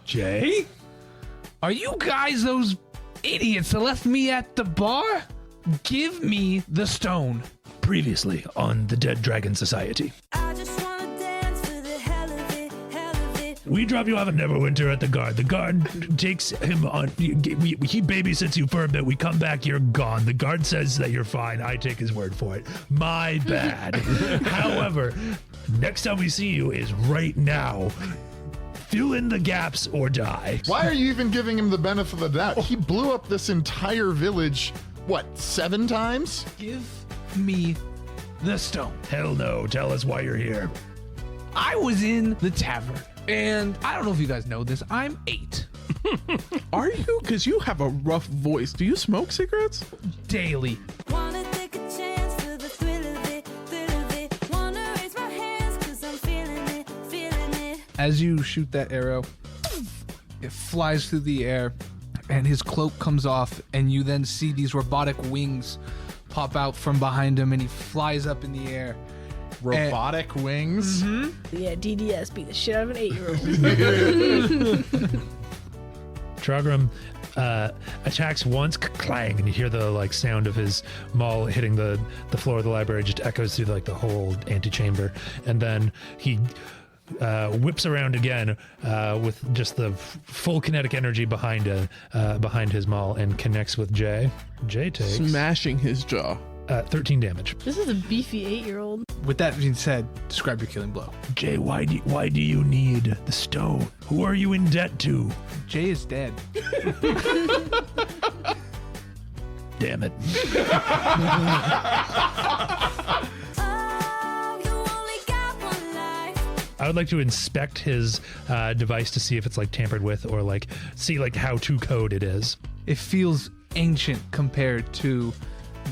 Jay? Are you guys those idiots that left me at the bar? Give me the stone. Previously on the Dead Dragon Society. I just wanna dance for the hell of it, hell of it. We drop you off at Neverwinter at the guard. The guard takes him on. He babysits you for a bit. We come back, you're gone. The guard says that you're fine. I take his word for it. My bad. However, next time we see you is right now. Fill in the gaps or die. Why are you even giving him the benefit of the doubt? He blew up this entire village, 7 times? Give me the stone. Hell no. Tell us why you're here. I was in the tavern, and I don't know if you guys know this, I'm 8. Are you? Because you have a rough voice. Do you smoke cigarettes? Daily. Wanna take a chance for the thrill of it, thrill of it. Wanna raise my hands 'cause I'm feeling it, feeling it. As you shoot that arrow, it flies through the air, and his cloak comes off, and you then see these robotic wings pop out from behind him, and he flies up in the air. Robotic wings? Yeah, DDS beat the shit out of an 8-year-old. Trogrim attacks once, clang, and you hear the sound of his maul hitting the floor of the library. Just echoes through the whole antechamber, and then he whips around again with just the full kinetic energy behind his maul and connects with Jay. Jay takes Smashing his jaw. 13 damage. This is a beefy 8-year-old. With that being said, describe your killing blow. Jay, why do you need the stone? Who are you in debt to? Jay is dead. Damn it. Oh, you only got one life. I would like to inspect his device to see if it's tampered with or see how to code it is. It feels ancient compared to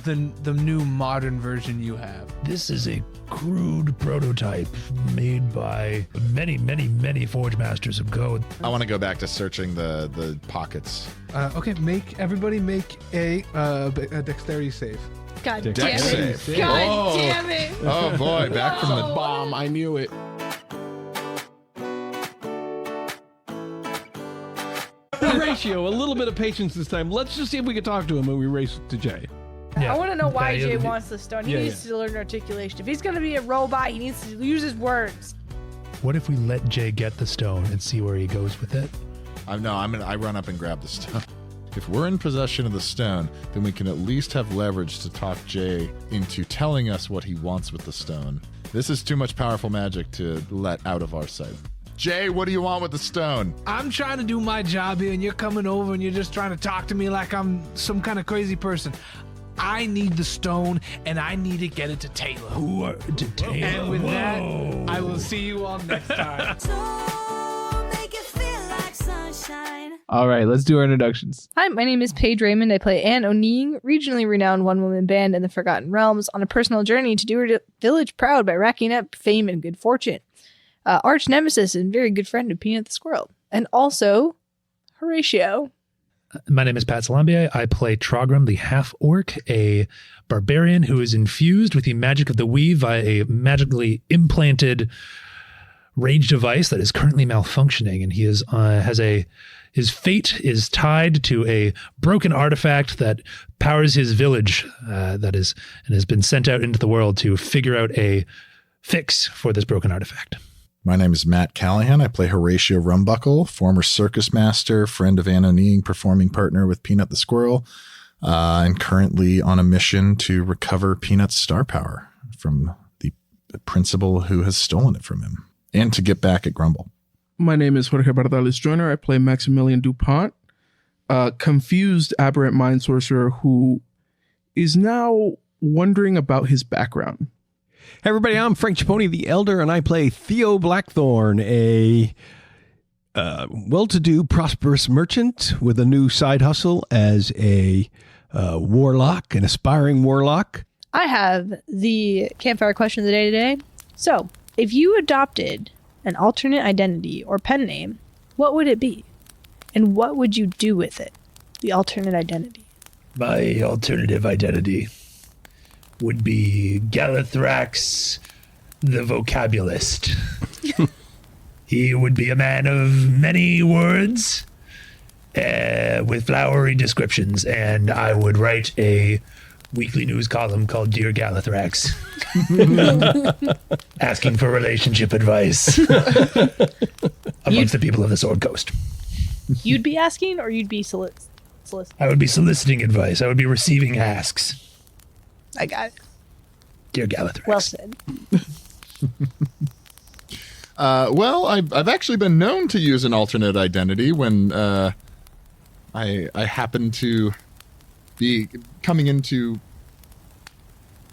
the new modern version you have. This is a crude prototype made by many Forge Masters ago. I want to go back to searching the pockets. Okay, everybody make a dexterity save. God Dex damn it. save. God damn it. Oh boy, back from the Bomb. I knew it. Horatio, a little bit of patience this time. Let's just see if we can talk to him when we race to Jay. Yeah. I want to know why Yeah, Jay yeah. wants the stone. He Yeah, needs to learn articulation. If he's going to be a robot, he needs to use his words. What if we let Jay get the stone and see where he goes with it? I run up and grab the stone. If we're in possession of the stone, then we can at least have leverage to talk Jay into telling us what he wants with the stone. This is too much powerful magic to let out of our sight. Jay, what do you want with the stone? I'm trying to do my job here, and you're coming over and you're just trying to talk to me like I'm some kind of crazy person. I need the stone, and I need to get it to Taylo. Who are to Taylo? And with Whoa. that, I will see you all next time. So make it feel like sunshine. All right, let's do our introductions. Hi, my name is Paige Raymond. I play Anne O'Neill, regionally renowned one-woman band in the Forgotten Realms, on a personal journey to do her village proud by racking up fame and good fortune. Arch nemesis and very good friend of Peanut the Squirrel. And also, Horatio. My name is Pat Salambier. I play Trogrim, the half-orc, a barbarian who is infused with the magic of the weave via a magically implanted rage device that is currently malfunctioning, and he his fate is tied to a broken artifact that powers his village and has been sent out into the world to figure out a fix for this broken artifact. My name is Matt Callahan. I play Horatio Rumbuckle, former circus master, friend of Anne O'Neill, performing partner with Peanut the Squirrel, and currently on a mission to recover Peanut's star power from the principal who has stolen it from him, and to get back at Grumble. My name is Jorge Bardales Joyner. I play Maximilian DuPont, a confused aberrant mind sorcerer who is now wondering about his background. Hey everybody, I'm Frank Chiponi the Elder, and I play Theo Blackthorn, a well-to-do, prosperous merchant with a new side hustle as a warlock, an aspiring warlock. I have the campfire question of the day today. So, if you adopted an alternate identity or pen name, what would it be? And what would you do with it? The alternate identity. My alternative identity would be Galathrax the Vocabulist. He would be a man of many words, with flowery descriptions, and I would write a weekly news column called Dear Galathrax, asking for relationship advice amongst the people of the Sword Coast. You'd be asking, or you'd be soliciting? I would be soliciting advice. I would be receiving asks. I got it. Dear Galathrax. Well said. Well, I've actually been known to use an alternate identity when I happen to be coming into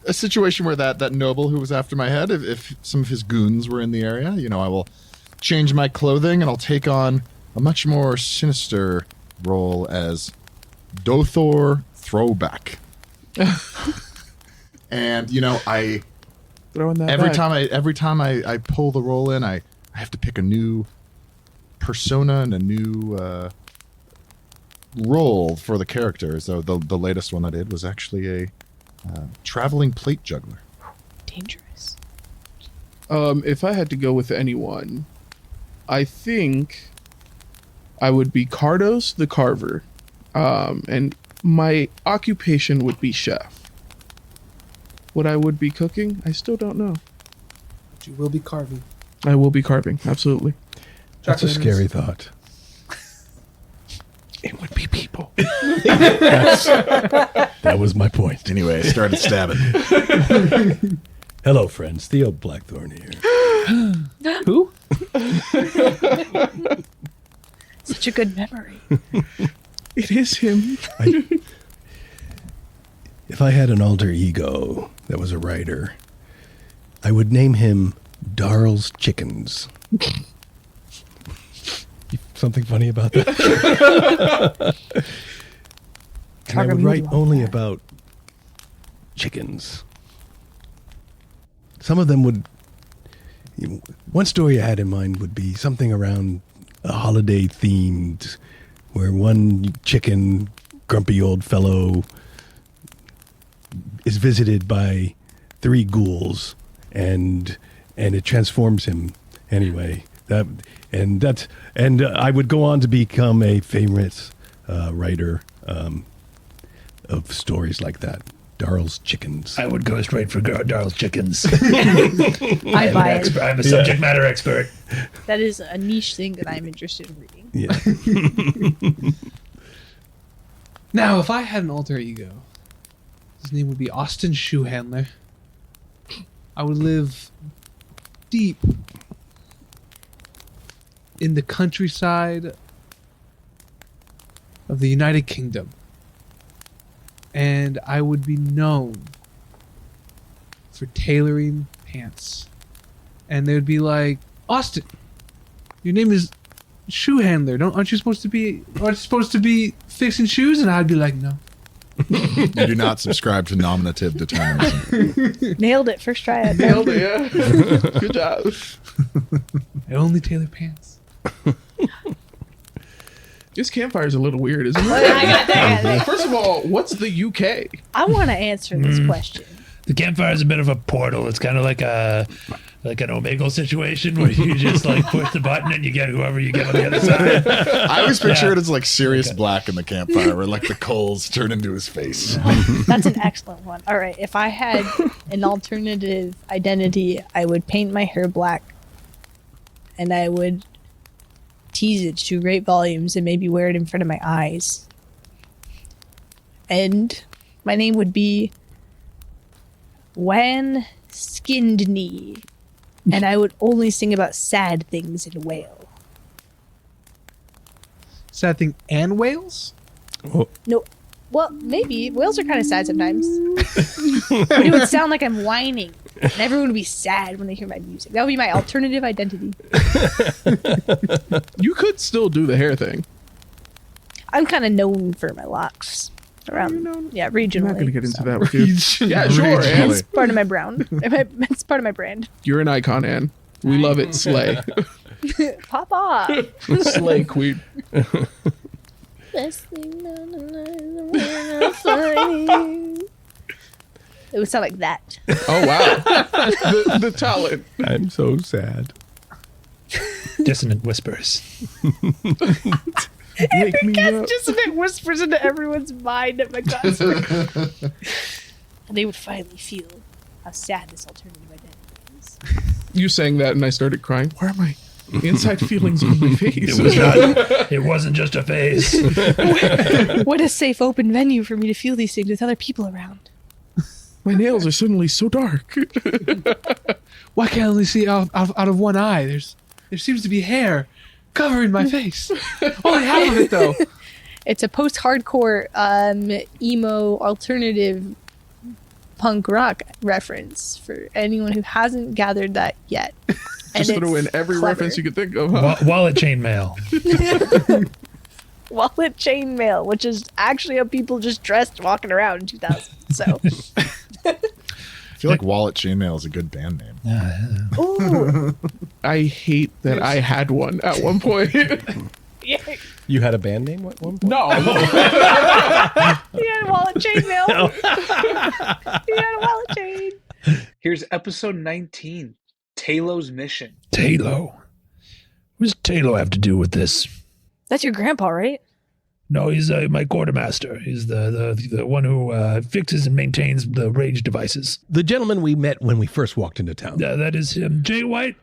a situation where that noble who was after my head, if some of his goons were in the area, I will change my clothing and I'll take on a much more sinister role as Dothor Throwback. And I Throwing that every back. time I pull the role in, I have to pick a new persona and a new role for the character. So the latest one I did was actually a traveling plate juggler. Dangerous. If I had to go with anyone, I think I would be Cardos the Carver. And my occupation would be chef. What I would be cooking, I still don't know. But you will be carving. I will be carving, absolutely. That's a Chocolate scary thought. It would be people. That was my point. Anyway, I started stabbing. Hello, friends. Theo Blackthorn here. Who? Such a good memory. It is him. If I had an alter ego that was a writer, I would name him Darl's Chickens. Something funny about that? And I would write only about chickens. Some of them would... One story I had in mind would be something around a holiday themed, where one chicken, grumpy old fellow, is visited by 3 ghouls, and it transforms him anyway. And I would go on to become a famous writer of stories like that. Darl's Chickens. I would go straight for Darl's Chickens. I buy it. I'm a subject matter expert. That is a niche thing that I'm interested in reading. Yeah. Now, if I had an alter ego, his name would be Austin Shoehandler. I would live deep in the countryside of the United Kingdom. And I would be known for tailoring pants. And they would be like, Austin, your name is shoe handler. Aren't you supposed to be fixing shoes? And I'd be like, no. You do not subscribe to nominative determinism. Nailed it. First try it. Nailed it, yeah. Good job. I only tailor pants. This campfire is a little weird, isn't I it? got that. First of all, what's the UK? I want to answer this question. The campfire is a bit of a portal. It's kind of like an Omegle situation where you just like push the button and you get whoever you get on the other side. I always picture it as like Sirius Black in the campfire, where like the coals turn into his face. That's an excellent one. All right. If I had an alternative identity, I would paint my hair black and I would tease it to great volumes and maybe wear it in front of my eyes. And my name would be Wan Skinned Knee. And I would only sing about sad things in Whale. Sad thing and whales? No, well, maybe. Whales are kind of sad sometimes. But it would sound like I'm whining. And everyone would be sad when they hear my music. That would be my alternative identity. You could still do the hair thing. I'm kind of known for my locks. Around, yeah, regionally. I'm not going to get into so. that with you. Yeah, sure, Ann. It's part of my brown. It's part of my brand. You're an icon, Ann. We love it. Slay. Pop off. Slay, queen. Best thing on the flying. It would sound like that. Oh, wow. The talent. I'm so sad. Dissonant whispers. Wake me up. Just a bit whispers into everyone's mind at my concert. And they would finally feel how sad this alternative identity is. You saying that, and I started crying. Where are my inside feelings on my face? It wasn't just a face. What a safe, open venue for me to feel these things with other people around. My nails are suddenly so dark. Why can't I only see out of one eye? There seems to be hair covering my face. Only half of it, though. It's a post-hardcore emo alternative punk rock reference for anyone who hasn't gathered that yet. Just throw in every reference you could think of. Huh? Wallet chainmail. Wallet chainmail, which is actually how people just dressed walking around in 2000. So, I feel like Wallet Chainmail is a good band name. ooh, I hate that I had one at one point. yeah, You had a band name at one point? No. he had a wallet chainmail. He had a wallet chain. Here's episode 19, Taylo's Mission. Taylo. What does Taylo have to do with this? That's your grandpa, right? No, he's my quartermaster. He's the one who fixes and maintains the rage devices. The gentleman we met when we first walked into town. That is him. Jay White,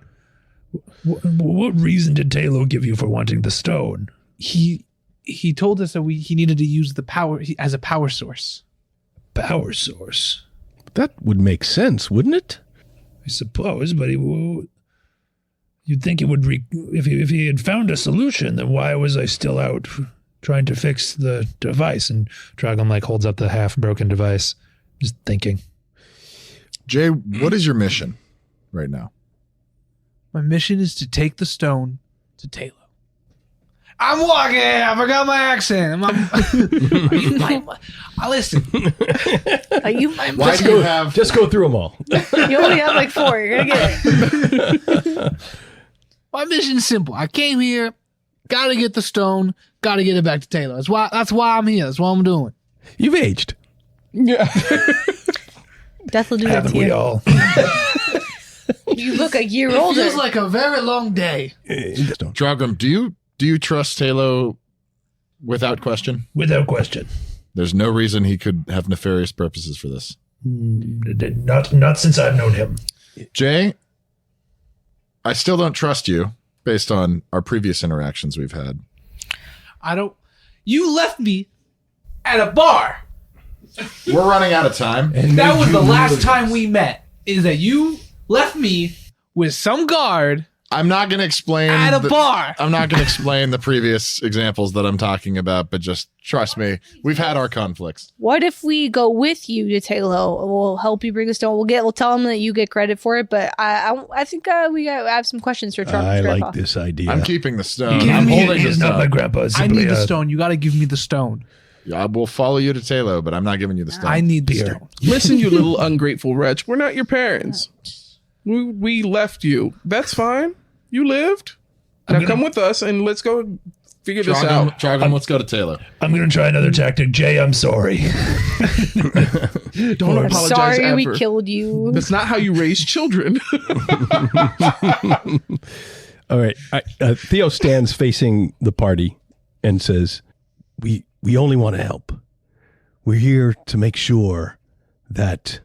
what reason did Taylo give you for wanting the stone? He told us that he needed to use the power as a power source. Power source, That would make sense, wouldn't it? I suppose, but you'd think it would. If he had found a solution, then why was I still out trying to fix the device? And Dragon holds up the half-broken device, just thinking. Jay, what is your mission right now? My mission is to take the stone to Taylo. I'm walking. I forgot my accent. Listen. Are you? Why do you have... Just go through them all. You only have like 4. You're gonna get it. My mission's simple. I came here, gotta get the stone, gotta get it back to Taylo. That's why I'm here. That's what I'm doing. You've aged. Yeah. Death will do that Haven't to we you. all? You look a year It older. feels like a very long day. Drogram, do you trust Taylo without question? Without question. There's no reason he could have nefarious purposes for this. Not since I've known him. Jay, I still don't trust you based on our previous interactions we've had. You left me at a bar. We're running out of time. That was the last time we met. Is that you left me with some guard I'm not going to explain at a bar. I'm not going to explain the previous examples that I'm talking about, but just trust me. We've had our conflicts. What if we go with you to Taylo? We'll help you bring the stone. We'll tell him that you get credit for it. But I think we have some questions for Trump's I grandpa. like this idea. I'm keeping the stone. Give I'm me- holding the He's not my stone. grandpa. It's I simply need the a- stone. You got to give me the stone. I will follow you to Taylo, but I'm not giving you the stone. I need the Beer. stone. Listen, you little ungrateful wretch. We're not your parents. We left you. That's fine. You lived. Now come with us and let's go figure this out. Trogon, let's go to Taylo. I'm going to try another tactic. Jay, I'm sorry. Don't apologize Sorry ever. we killed you. That's not how you raise children. All right. Theo stands facing the party and says, we only want to help. We're here to make sure that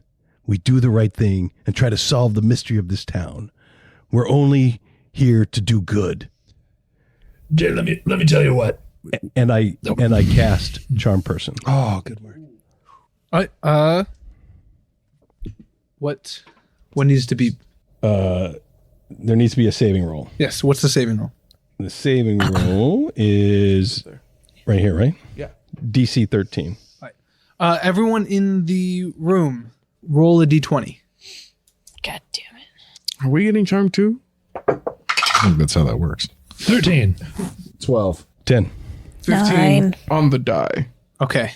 we do the right thing and try to solve the mystery of this town. We're only here to do good. Jay, let me tell you what. And I cast Charm Person. Oh, good work. What needs to be? There needs to be a saving roll. Yes. What's the saving roll? The saving roll is right here, right? Yeah. DC 13. Everyone in the room, roll a d20. God damn it. Are we getting charmed too? I think that's how that works. 13. 12. 10. 15 9. on the die. Okay.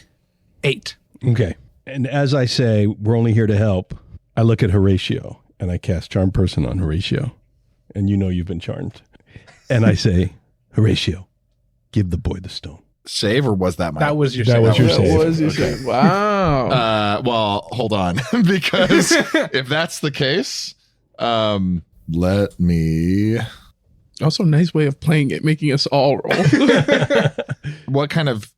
8. Okay. And as I say, we're only here to help. I look at Horatio and I cast Charm Person on Horatio. And you know you've been charmed. And I say, Horatio, give the boy the stone. Save, or was that my... That was your. That was your That save. was your save. Wow. well, hold on. Because if that's the case, let me Also, nice way of playing it, making us all roll. What kind of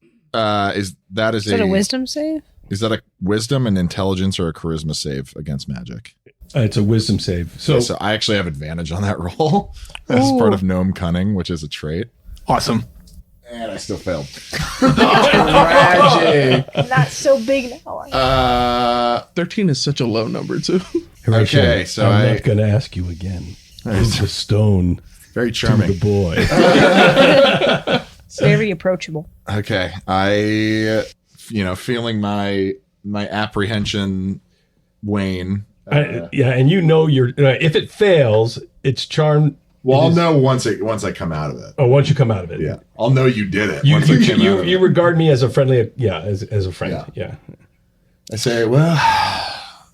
is that? Is that a wisdom save? Is that a wisdom, an intelligence, or a charisma save against magic? It's a wisdom save. So, So I actually have advantage on that roll as part of gnome cunning, which is a trait. Awesome. And I still failed. Tragic. Not so big now. 13 is such a low number, too. Horatio, Okay, so I'm not going to ask you again. Is the stone Very to charming. the boy? It's very approachable. Okay, I, feeling my apprehension wane. Yeah, and you're if it fails, it's charmed. Well, I'll know once I come out of it. Oh, once you come out of it, Yeah, I'll know you did it You once I came out of you it. regard me as a friendly, as a friend. Yeah. I say, well,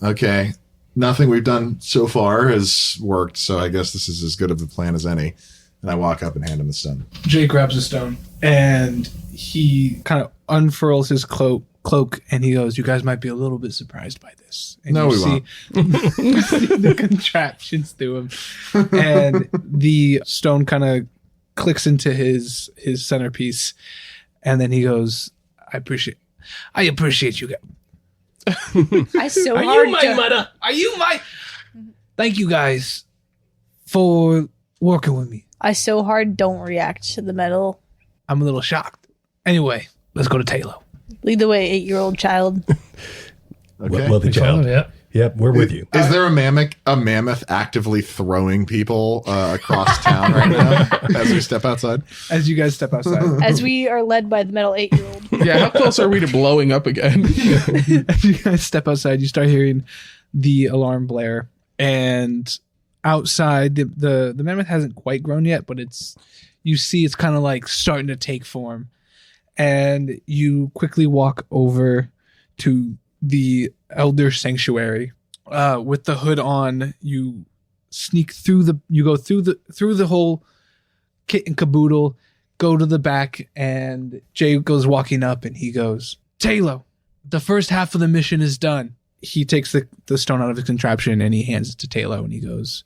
okay, nothing we've done so far has worked, so I guess this is as good of a plan as any. And I walk up and hand him the stone. Jay grabs a stone and he kind of unfurls his cloak and he goes, "You guys might be a little bit surprised by this." And No, you we see, you see the contraptions through him, and the stone kind of clicks into his centerpiece, and then he goes, I appreciate you guys. I so Are hard you my to- mother? Are you my? Thank you guys for working with me. I so hard don't react to the metal. I'm a little shocked. Anyway, let's go to Taylo. Lead the way, 8-year-old child. Okay. Well, the child. Yeah. Yep, we're with you. Is there a mammoth actively throwing people across town right now as we step outside? As you guys step outside. As we are led by the metal 8-year-old. Yeah, how close are we to blowing up again? As you guys step outside, you start hearing the alarm blare, and outside the mammoth hasn't quite grown yet, but you see it's kind of like starting to take form, and you quickly walk over to the elder sanctuary with the hood on. You sneak through the whole kit and caboodle, go to the back, and Jay goes walking up and he goes, "Taylo, the first half of the mission is done." He takes the stone out of his contraption and he hands it to Taylo and he goes,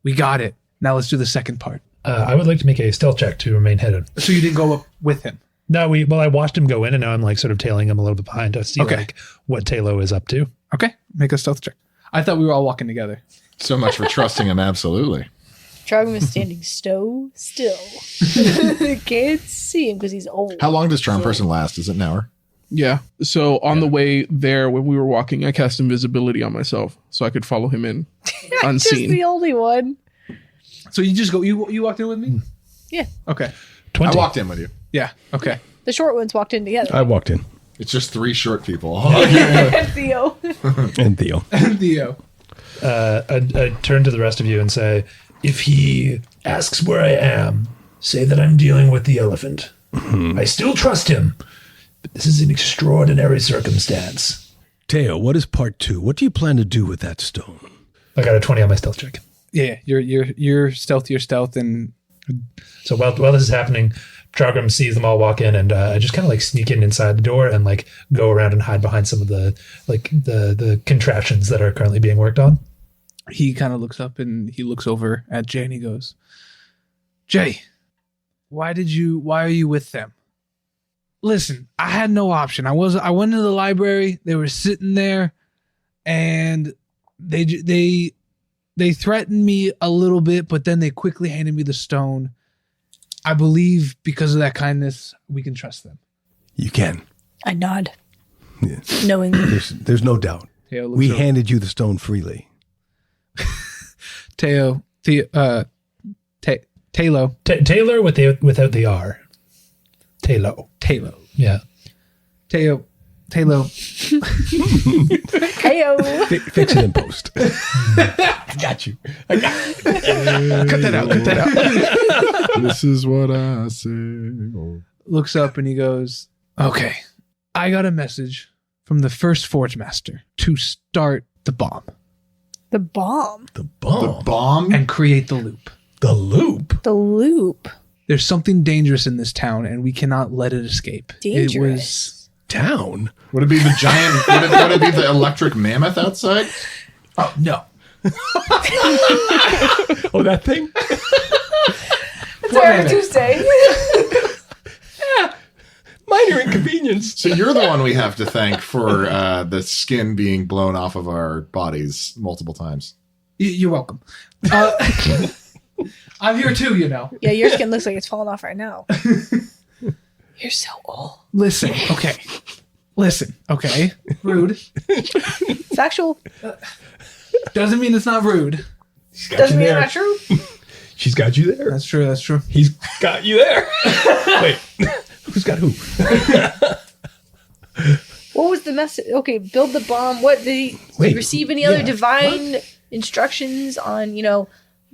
"We got it. Now let's do the second part." I would like to make a stealth check to remain hidden. So you didn't go up with him. No, I watched him go in, and now I'm like sort of tailing him a little bit behind to see like what Taylo is up to. Okay, make a stealth check. I thought we were all walking together. So much for trusting him, absolutely. Chargum is standing so still. Can't see him because he's old. How long does Charm Person last? Is it an hour? Yeah. So on the way there, when we were walking, I cast invisibility on myself so I could follow him in Just unseen. the only one. So you just go. You walked in with me. Yeah. Okay. 20. I walked in with you. Yeah. Okay. The short ones walked in together. I walked in. It's just 3 short people. And Theo. And Theo. Theo. I turn to the rest of you and say, if he asks where I am, say that I'm dealing with the elephant. I still trust him, but this is an extraordinary circumstance. Teo, what is part 2? What do you plan to do with that stone? I got a 20 on my stealth check. Yeah. You're stealth. You're stealth, and So while this is happening, Trogram sees them all walk in, and I just kind of like sneak in inside the door and like go around and hide behind some of the contraptions that are currently being worked on. he kind of looks up and he looks over at Jay and he goes, "Jay, why are you with them?" "Listen, I had no option. I went to the library. They were sitting there, and they threatened me a little bit, but then they quickly handed me the stone. I believe because of that kindness, we can trust them." You can. I nod, Yeah. knowing There's no doubt. Teo looks We over. handed you the stone freely. Taylo, Taylor without the R. Taylo. Yeah. Taylo. Heyo. Fix it in post. I got you. Cut that out. This is what I say. Looks up and he goes, "Okay, I got a message from the first Forge Master to start the bomb The bomb. The The bomb. bomb? and create the loop. The loop. The loop. There's something dangerous in this town and we cannot let it escape." Dangerous. It was Town. Would it be the giant? would it be the electric mammoth outside? no. Oh, that thing? Sarah Tuesday. Minor inconvenience. So you're the one we have to thank for the skin being blown off of our bodies multiple times. You're welcome. I'm here too, you know. Yeah, your skin looks like it's falling off right now. You're so old. Listen, okay. Rude. Factual. Doesn't mean it's not rude. She's got Doesn't you mean there. it's not true. She's got you there. That's true. He's got you there. Wait, who's got who? What was the message? Okay, build the bomb. What did he Wait, receive any other yeah. divine instructions on,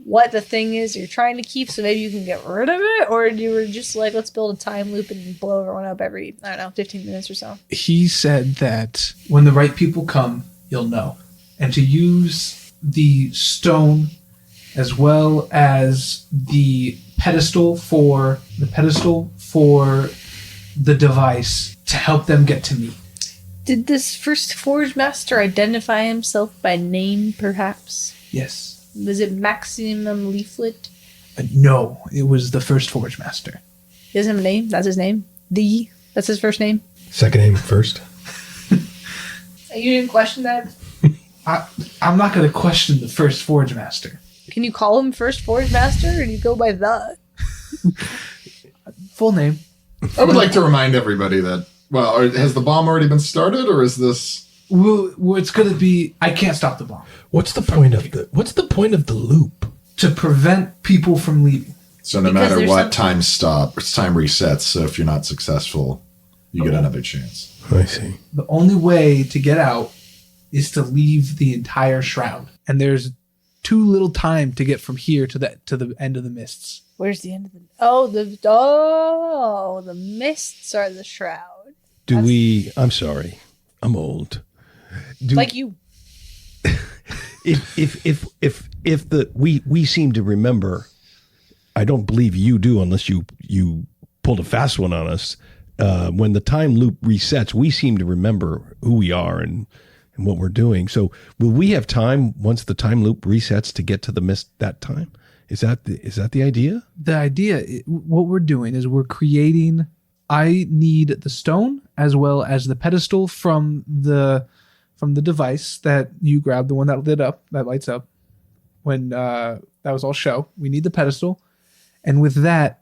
what the thing is you're trying to keep so maybe you can get rid of it? Or you were just like, let's build a time loop and blow everyone up every, 15 minutes or so? He said that when the right people come, you'll know. And to use the stone as well as the pedestal for the device to help them get to me. Did this first Forge Master identify himself by name, perhaps? Yes. Was it Maximum Leaflet? No, it was the first Forge Master. He doesn't have a name? That's his name? That's his first name? Second name first. You didn't question that? I'm not going to question the first Forge Master. Can you call him First Forge Master, or do you go by the? Full name. I would like to remind everybody that, has the bomb already been started, or is this... Well, it's going to be... I can't stop the bomb. What's the point of the loop? To prevent people from leaving. So no Because matter there's what, something- time resets. So if you're not successful, you get another chance. I see. The only way to get out is to leave the entire shroud. And there's too little time to get from here to the end of the mists. Where's the end of the... the mists are the shroud. I'm sorry. I'm old. Like you. We seem to remember, I don't believe you do unless you pulled a fast one on us. When the time loop resets, we seem to remember who we are and what we're doing. So will we have time once the time loop resets to get to the mist that time? Is that the idea? The idea, what we're doing is we're creating... I need the stone as well as the pedestal from the device that you grabbed, the one that lights up when that was all show. We need the pedestal, and with that,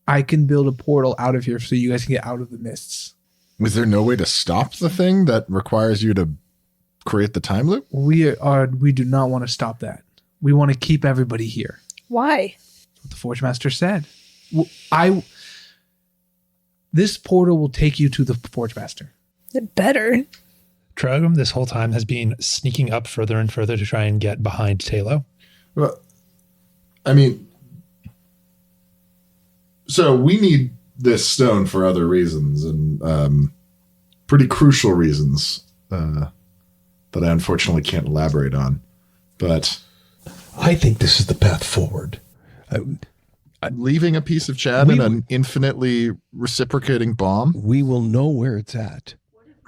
I can build a portal out of here so you guys can get out of the mists. Was there no way to stop the thing that requires you to create the time loop? We do not want to stop that. We want to keep everybody here. Why? That's what the Forge Master said. This portal will take you to the Forge Master. It better. Trogum this whole time has been sneaking up further and further to try and get behind Taylo. Well, I mean, so we need this stone for other reasons and pretty crucial reasons that I unfortunately can't elaborate on. But I think this is the path forward. leaving a piece of Chad in an infinitely reciprocating bomb? We will know where it's at.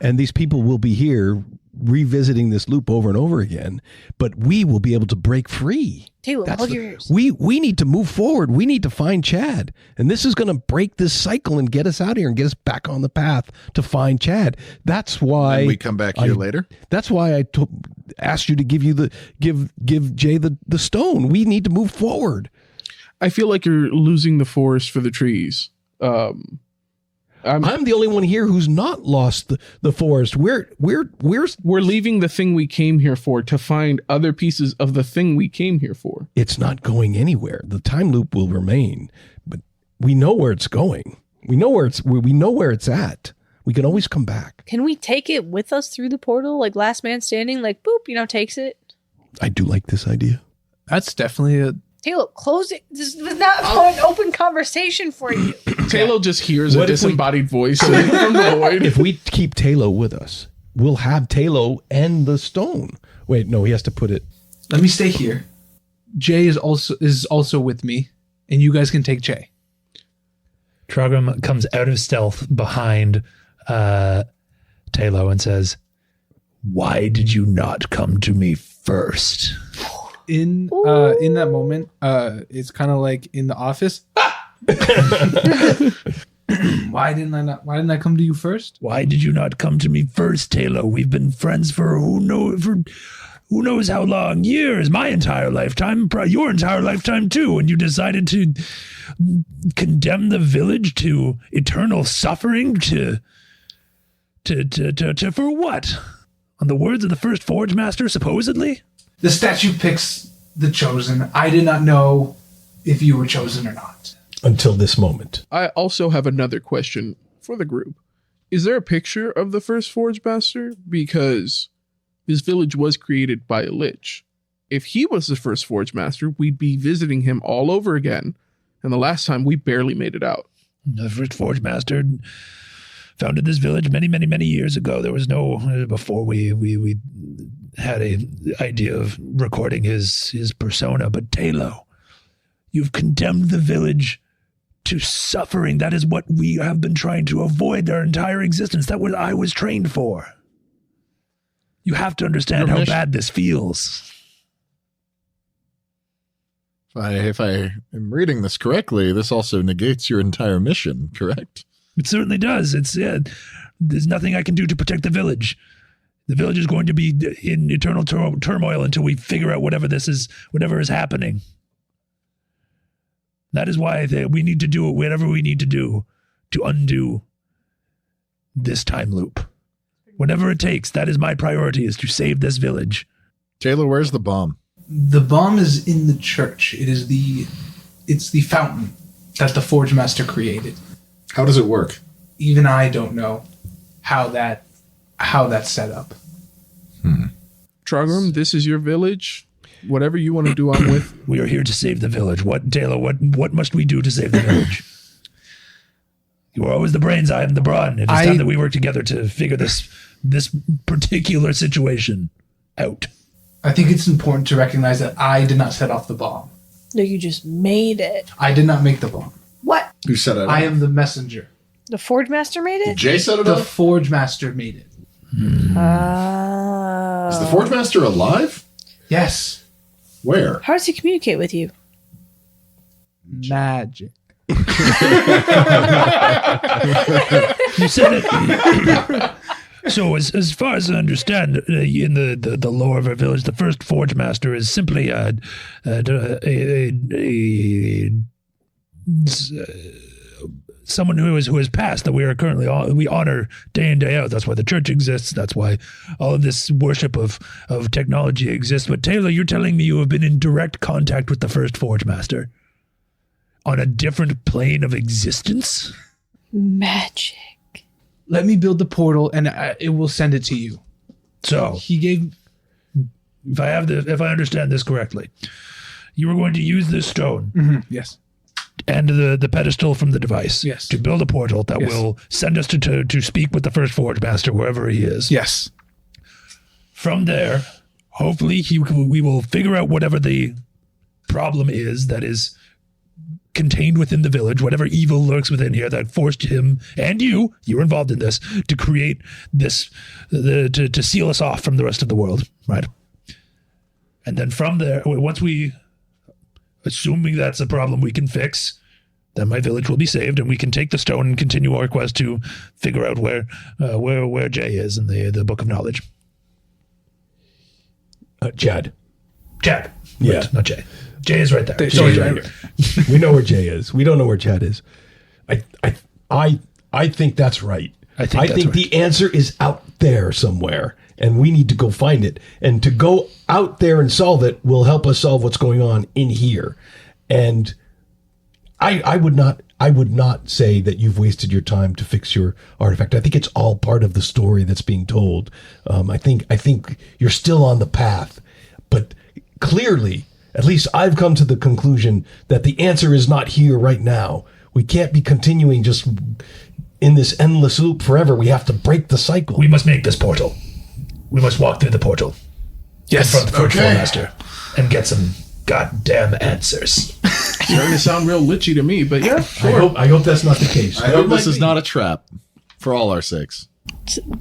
And these people will be here revisiting this loop over and over again, but we will be able to break free. Taylo, plug your ears. We need to move forward. We need to find Chad. And this is going to break this cycle and get us out of here and get us back on the path to find Chad. That's why And we come back here later? That's why I asked you to give Jay the stone. We need to move forward. I feel like you're losing the forest for the trees. I'm the only one here who's not lost the forest. We're leaving the thing we came here for to find other pieces of the thing we came here for. It's not going anywhere. The time loop will remain, but we know where it's going. We know where it's at. We can always come back. Can we take it with us through the portal, like Last Man Standing? Like, boop, takes it. I do like this idea. That's definitely a... Taylo, close it. This was not an open conversation for you. Taylo just hears a What if we- disembodied voice from the void. If we keep Taylo with us, we'll have Taylo and the stone. Wait, no, he has to put it. Let me stay here. Jay is also with me, and you guys can take Jay. Trogum comes out of stealth behind Taylo and says, "Why did you not come to me first?" In that moment, it's kind of like in The Office. Why didn't I come to you first? Why did you not come to me first, Taylo? We've been friends for who knows how long? Years, my entire lifetime, your entire lifetime too, and you decided to condemn the village to eternal suffering to for what? On the words of the first Forge Master, supposedly? The statue picks the chosen. I did not know if you were chosen or not. Until this moment. I also have another question for the group. Is there a picture of the first Forge Master? Because this village was created by a lich. If he was the first Forge Master, we'd be visiting him all over again. And the last time, we barely made it out. The first Forge Master founded this village many, many, many years ago. There was no, before we had a idea of recording his persona. But Taylo, you've condemned the village to suffering. That is what we have been trying to avoid our entire existence. That was I was trained for. You have to understand how bad this feels. If I am reading this correctly, this also negates your entire mission, correct? It certainly does. There's nothing I can do to protect the village. The village is going to be in eternal turmoil until we figure out whatever is happening. That is why we need to do whatever we need to do to undo this time loop. Whatever it takes, that is my priority, is to save this village. Taylor, where's the bomb? The bomb is in the church. It's the fountain that the Forge Master created. How does it work? Even I don't know how that's set up. Trogrim, this is your village. Whatever you want to do, I'm with. We are here to save the village. Taylor, what must we do to save the village? You are always the brains, I am the brawn. It is time that we work together to figure this particular situation out. I think it's important to recognize that I did not set off the bomb. No, you just made it. I did not make the bomb. What? Who set it up? I am the messenger. The Forge Master made it? Jay set it The up? Forge Master made it. Oh. Is the Forge Master alive? Yes. Where? How does he communicate with you? Magic. You said it. So as far as I understand, in the lore of our village, the first Forge Master is simply someone who has passed, that we are currently we honor day in, day out. That's why the church exists. That's why all of this worship of technology exists. But Taylor, you're telling me you have been in direct contact with the first Forge Master on a different plane of existence? Magic. Let me build the portal, and it will send it to you. So He gave. if I understand this correctly, you were going to use this stone Yes. and the pedestal from the device to build a portal that will send us to speak with the first Forge Master wherever he is. Yes. From there, hopefully we will figure out whatever the problem is that is contained within the village, whatever evil lurks within here that forced him and you were involved in this, to create this, to seal us off from the rest of the world, right? And then from there, once we, assuming that's a problem we can fix, then my village will be saved, and we can take the stone and continue our quest to figure out where Jay is in the Book of Knowledge. Chad. Chad. Yeah. Right, not Jay. Jay is right there. Jay's Sorry, right here. We know where Jay is. We don't know where Chad is. I think that's right. I think that's right. the answer is out there somewhere, and we need to go find it. And to go out there and solve it will help us solve what's going on in here. And I would not say that you've wasted your time to fix your artifact. I think it's all part of the story that's being told. I think you're still on the path, but clearly, at least I've come to the conclusion that the answer is not here right now. We can't be continuing just in this endless loop forever. We have to break the cycle. We must make this portal. We must walk through the portal. Yes. In front of the Forge Master and get some goddamn answers. Starting to sound real lichy to me, but yeah, sure. I hope that's not the case. I hope this is not a trap for all our sakes.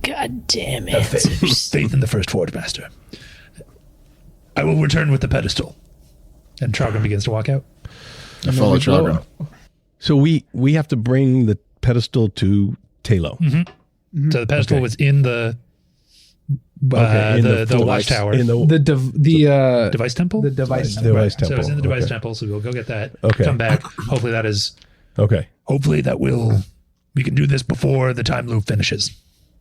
Goddamn Have answers. faith in the first Forge Master. I will return with the pedestal. And Trogon begins to walk out. I follow Trogger. So we have to bring the pedestal to Taylo. So the pedestal Okay. was in the Okay, in the full- watchtower. in the device temple? the device. device So temple. it's in the device Okay. temple, so we'll go get that. Okay. Come back. Hopefully that is Okay. hopefully that will we can do this before the time loop finishes.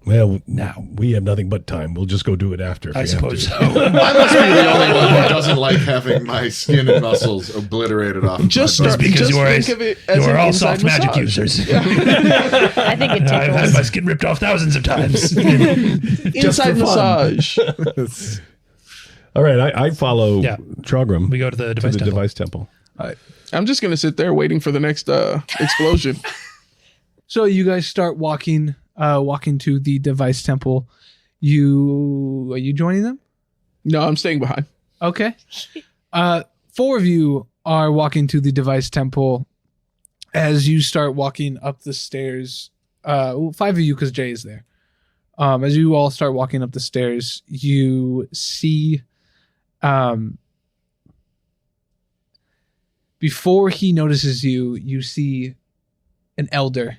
Well, now we have nothing but time. We'll just go do it after. if I we have suppose to. so. I must be the only one who doesn't like having my skin and muscles obliterated off. Just my start- body. because Just you are think of it as you are an all inside soft magic massage. users. I think it I've had tickles. my skin ripped off thousands of times. Inside for fun. massage. All right, I follow Yeah. Trogram We go to the device temple. device temple. I'm just gonna sit there waiting for the next explosion. So you guys start walking to the device temple. Are you joining them? No, I'm staying behind. Okay. 4 of you are walking to the device temple. As you start walking up the stairs, 5 of you because Jay is there. As you all start walking up the stairs, you see, before he notices you, you see an elder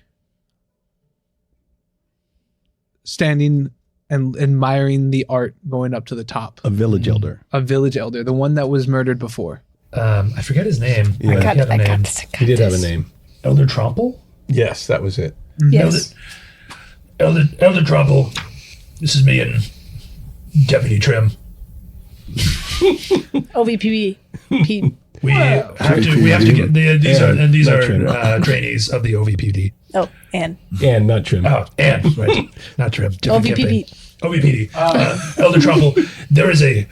standing and admiring the art going up to the top. A village elder. A village elder, the one that was murdered before. I forget his name. Yeah. He I had a name. He did have a name. Elder Tromple? Yes, that was it. Yes. Elder Tromple. This is me and Deputy Trim. OVPB. Pete. We have to get these are trainees of the OVPD. Oh, and And not Trim. Oh, and right, not Trim. different campaign. OVPB. OVPD. Elder Trumbull, there's a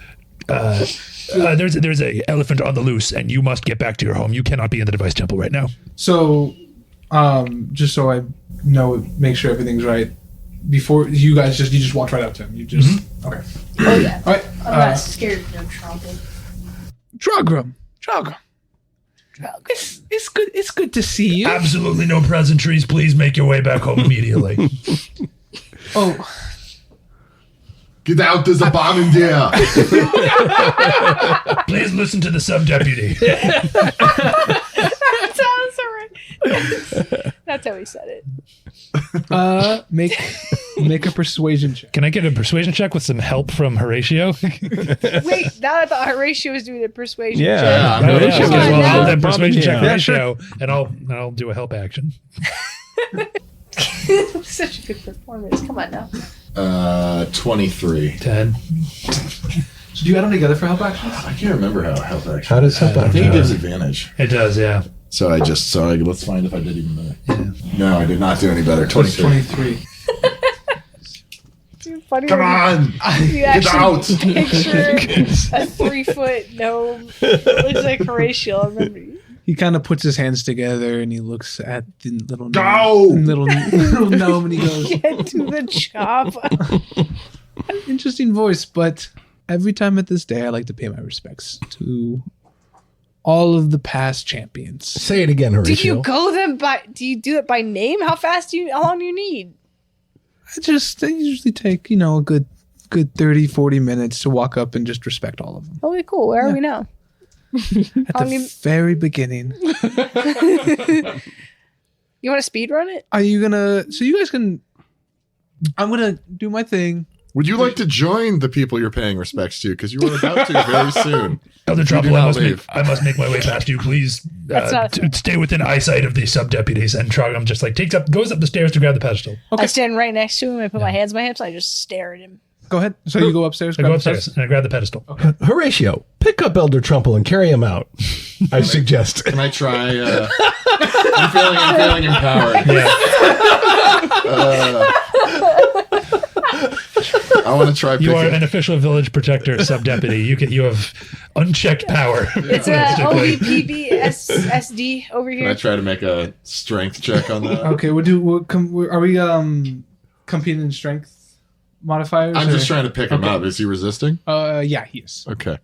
elephant on the loose, and you must get back to your home. You cannot be in the device temple right now. So, just so I know, make sure everything's right. Before you guys you just walked right up to him. You just okay. Oh, yeah. All right. I'm not scared of no trouble. Drogram. It's good. It's good to see you. Absolutely no pleasantries. Please make your way back home immediately. Oh, Get out, there's a bomb in there. Please listen to the sub-deputy. That sounds right. That's how he said it. make a persuasion check. Can I get a persuasion check with some help from Horatio? Wait, now I thought Horatio was doing a persuasion Yeah. check. Yeah, Okay, Come on well, now. I'll then persuasion check Yeah. Horatio, and I'll do a help action. Such a good performance. Come on now. 23. 10. So do you add them together for help actions? I can't remember how help action. How does help I think it action? gives advantage. It does, yeah. So let's find if I did even better. No, I did not do any better. What's 23. 23? Funny Come when on! You Get actually out! picture a 3-foot gnome. Looks like Horatio. I remember you. He kind of puts his hands together and he looks at the little Go! little gnome and he goes, Get to the chop. interesting voice, but every time at this day, I like to pay my respects to all of the past champions. Say it again, Horatio. Do you go them by? Do you do it by name? How long do you need? I usually take, a good 30, 40 minutes to walk up and just respect all of them. Okay, cool. Where are we now? At the very beginning. You want to speed run it? Are you gonna, so you guys can, I'm gonna do my thing. Would you like to join the people you're paying respects to? Because you are about to very soon. Elder do Trumbull, not leave. I must make my way past you. Please That's not- stay within eyesight of the sub-deputies. And Trogam just goes up the stairs to grab the pedestal. I stand right next to him. I put my hands on my hips. I just stare at him. Go ahead. So you go upstairs. I go grab the upstairs pedestal. and I grab the pedestal. Horatio, pick up Elder Trumple and carry him out. I suggest. Can I try? I'm feeling empowered. Yeah. I want to try. You are picking- an official village protector sub-deputy. You have unchecked power. It's a OVPB SD over Can I here. try to make a strength check on that? Okay, are we competing in strength modifiers? I'm or- just trying to pick him Okay. up. Is he resisting? Yeah, he is. Okay.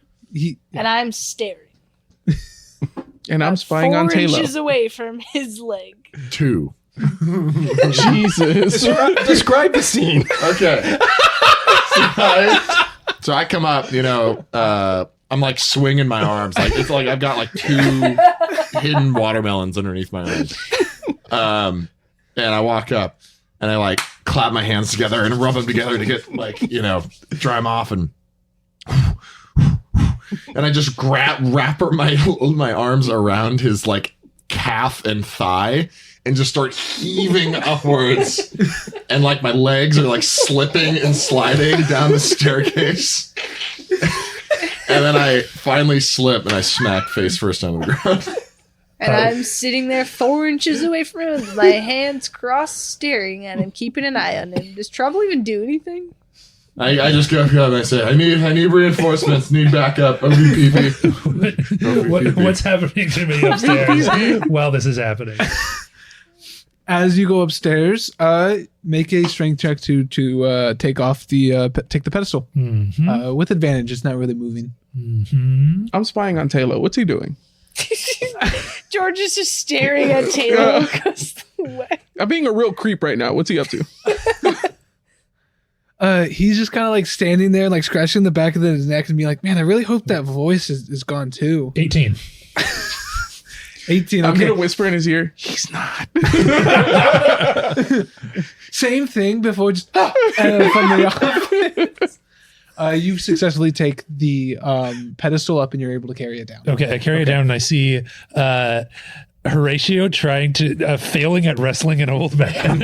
And I'm staring. And I'm spying 4 on Taylo. inches away from his leg. 2. Jesus. Describe the scene. Okay. So I come up, I'm like swinging my arms. Like it's like I've got like 2 hidden watermelons underneath my arms. And I walk up and I like clap my hands together and rub them together to get like, dry them off and I just wrap my arms around his like calf and thigh and just start heaving upwards. And like my legs are like slipping and sliding down the staircase. And then I finally slip and I smack face first on the ground. And I'm sitting there 4 inches away from him with my hands crossed, staring at him, keeping an eye on him. Does Trouble even do anything? I just go up and I say, I need reinforcements, need backup, OVPP. What's happening to me upstairs while this is happening? As you go upstairs, make a strength check to take off take the pedestal with advantage. It's not really moving. I'm spying on Taylo. What's he doing? George is just staring at Taylor across the way. I'm being a real creep right now. What's he up to? He's just kind of like standing there, like scratching the back of his neck and being like, man, I really hope that voice is gone too. 18. 18. I'm Okay. gonna whisper in his ear. He's not. Same thing before just from the office. You successfully take the pedestal up and you're able to carry it down. Okay, I carry it down and I see Horatio trying to failing at wrestling an old man.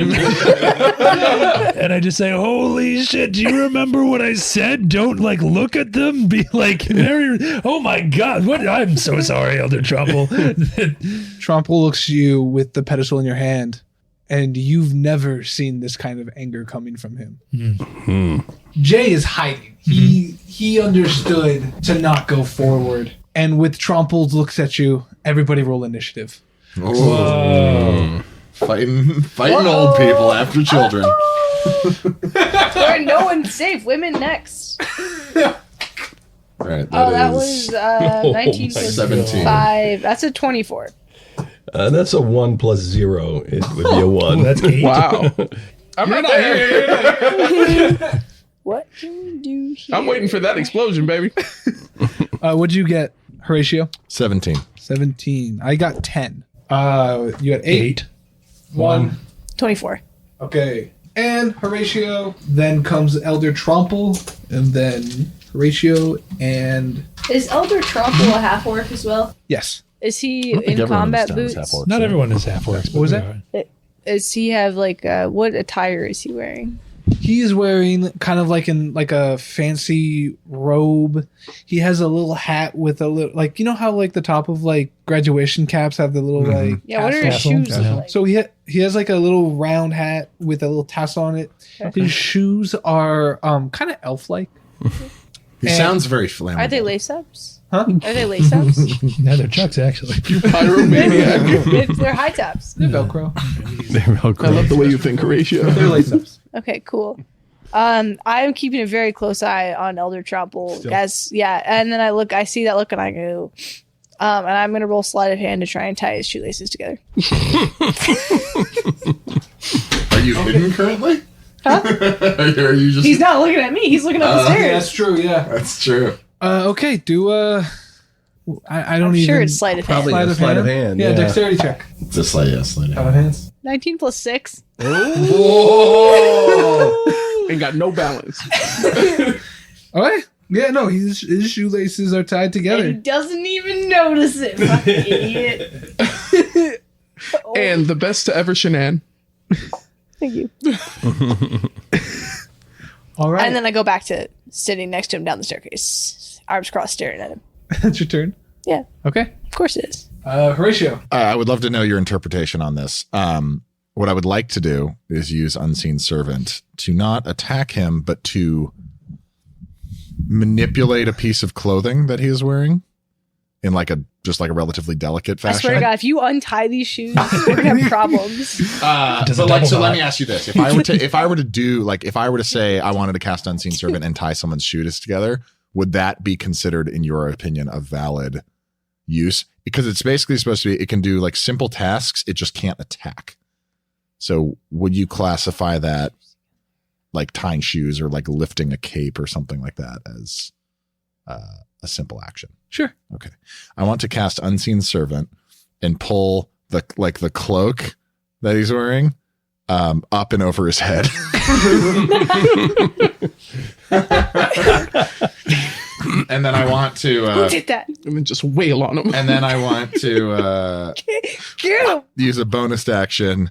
And I just say, holy shit, do you remember what I said? Don't like look at them, be like very, oh my god, what, I'm so sorry, Elder Trumple. Tromple looks at you with the pedestal in your hand, and you've never seen this kind of anger coming from him. Jay is hiding. He understood to not go forward. And with Tromple looks at you, everybody roll initiative. Whoa. Fighting old people after children. Where no one's safe. Women next. Right. That was 19 plus 17. 5. That's a 24. That's a 1 plus 0. It would be a 1. That's 8. Wow. I'm right there. What do we do here? I'm waiting for that explosion, baby. What'd you get, Horatio? 17. 17. I got 10. You had 8. 1. 24. Okay. And Horatio. Then comes Elder Tromple. And then Horatio and... Is Elder Tromple a half orc as well? Yes. Is he I think in everyone combat in this town is boots? half-orcs, Not right? everyone is half orcs. What was that? Does he have like what attire is he wearing? He is wearing kind of like a fancy robe. He has a little hat with a little, like, you know how like the top of like graduation caps have the little like Yeah, what are his tassel? shoes Yeah. look like? So he has like a little round hat with a little tassel on it. Okay. His shoes are kind of elf-like. He And- sounds very flammable. Are they lace ups? Huh? Are they lace ups? No, they're Chucks, actually. Pyromaniac. They're high tops. They're Velcro. They're all I love great. the way you think, Horatio. They're lace-ups. Okay, cool. I am keeping a very close eye on Elder Tromple. Still. And then I see that look and I go, and I'm gonna roll sleight of hand to try and tie his shoelaces together. Are you hidden currently? Huh? Are you just... He's not looking at me. He's looking up the stairs. That's true. Yeah. That's true. Okay. Do I don't I'm even. sure it's sleight of hand. Probably a sleight of hand. Yeah, dexterity check. It's a slight, yes. Slight. Out of hands. 19 plus 6. Ain't got no balance. Okay. Yeah. No. His shoelaces are tied And he together. doesn't even notice it. Fucking idiot. And the best to ever Shanann. Thank you. All right. And then I go back to sitting next to him down the staircase, arms crossed, staring at him. That's your turn. Yeah, Okay. of course it is. Horatio. I would love to know your interpretation on this. What I would like to do is use Unseen Servant to not attack him, but to manipulate a piece of clothing that he is wearing in like a relatively delicate fashion. I swear to God, if you untie these shoes, we're gonna have problems. Does a But like, double so let knot. me ask you this: if I were to say I wanted to cast Unseen Servant and tie someone's shoes together, would that be considered, in your opinion, a valid use? Because it's basically supposed to be, it can do like simple tasks, it just can't attack. So would you classify that like tying shoes or like lifting a cape or something like that as a simple action? Sure. Okay. I want to cast Unseen Servant and pull the cloak that he's wearing up and over his head. And then I want to Who did that? And then just wail on him. and then I want to Get him. use a bonus action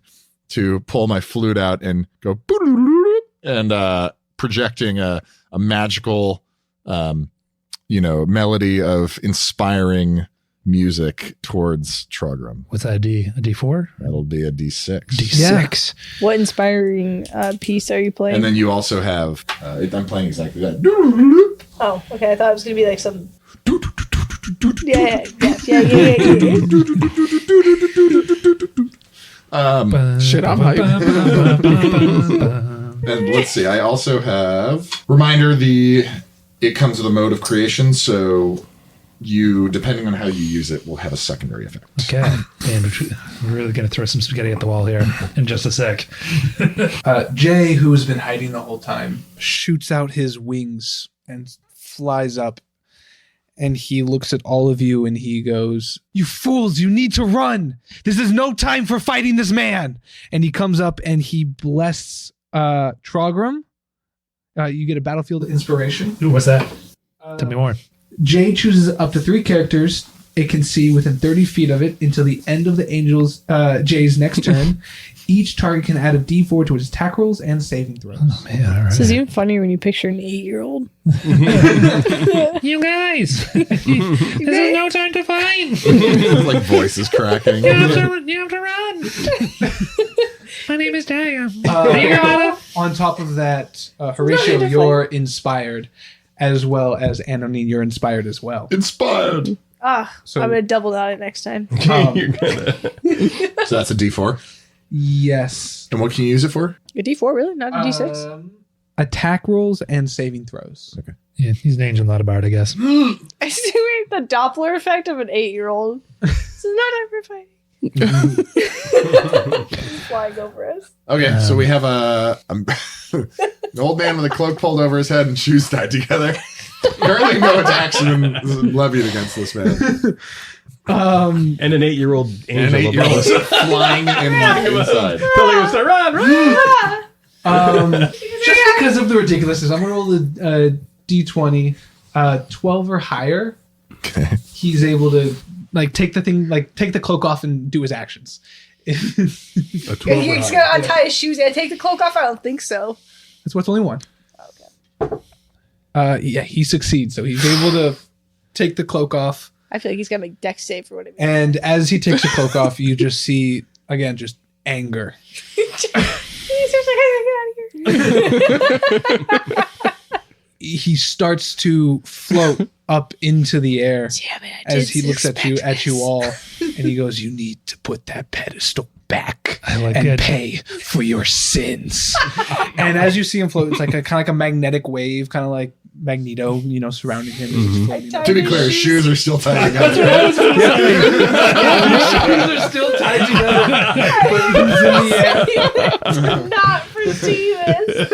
to pull my flute out and go and projecting a magical melody of inspiring music towards Trogrum. What's that? A D4? That'll be a D6. D6. What inspiring piece are you playing? And then you also have I'm playing exactly that. Oh, okay. I thought it was gonna be like some. Yeah. Shit, I'm hyped. And let's see, I also have reminder it comes with a mode of creation, so you, depending on how you use it, will have a secondary effect. Okay. And we're really going to throw some spaghetti at the wall here in just a sec. Jay, who has been hiding the whole time, shoots out his wings and flies up. And he looks at all of you and he goes, "You fools, you need to run. This is no time for fighting this man." And he comes up and he blesses Trogrum. You get a battlefield inspiration. Ooh, what's that? Tell me more. Jay chooses up to 3 characters it can see within 30 feet of it until the end of the angel's Jay's next turn. Each target can add a D4 to its attack rolls and saving throws. Oh, man, all right. This is even funnier when you picture an 8-year-old. You guys, this is no time to fight. Like voices cracking. You have to run. My name is Daya. On top of that, Horatio, you're inspired, as well as Anonine, you're inspired as well. Inspired. So- I'm going to double that next time. You're gonna. So that's a D4. Yes. And what can you use it for? A D4, really? Not a D6? Attack rolls and saving throws. Yeah, he's an angel, not a bard, I guess. I see the Doppler effect of an 8-year-old. This is not everybody. Flying over us. Okay, so we have an old man with a cloak pulled over his head and shoes tied together. Currently no attacks have been levied against this man. And an 8-year-old And angel. an 8-year-old is flying in inside. Telling us to run. Just because of the ridiculousness, I'm going to roll a D20. 12 or higher, Okay. he's able to take the cloak off and do his actions. He's going to untie his shoes and take the cloak off? I don't think so. That's what's only one. Okay. Yeah, he succeeds. So he's able to take the cloak off. I feel like he's going to make dex save for what it means. And as he takes the cloak off, you just see, again, just anger. He starts to float up into the air Damn it, as he looks at you all, and he goes, "You need to put that pedestal back I like and it. pay for your sins." And as you see him float, it's like kind of like a magnetic wave, kind of like Magneto, surrounding him. He's floating up. To be clear, his shoes are still tied together. His shoes are still tied together, but he's in the air. did not foresee this.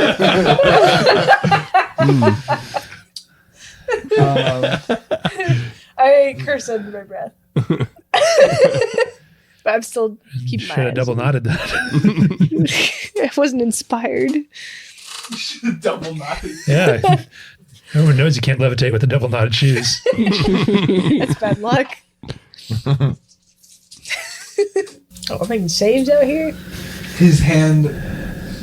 I curse under my breath. But I'm still keeping my Should have eyes. double knotted that. I wasn't inspired. Double knotted. Yeah. Everyone knows you can't levitate with the double knotted shoes. That's bad luck. I'm making saves out here. His hand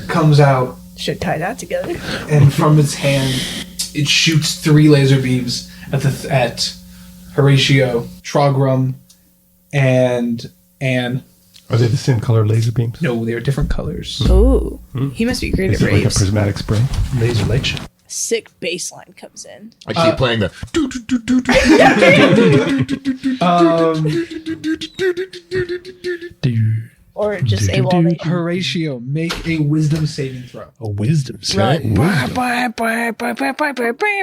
comes out, Should tie that together. and from its hand, it shoots 3 laser beams at Horatio, Trogrum, and Anne. Are they the same color laser beams? No, they're different colors. Oh, he must be great Is at it like a raves. prismatic spray? Laser light show. Sick bass line comes in. I keep playing the. Or just AWOL nation. Horatio, make a wisdom saving throw. A wisdom set. But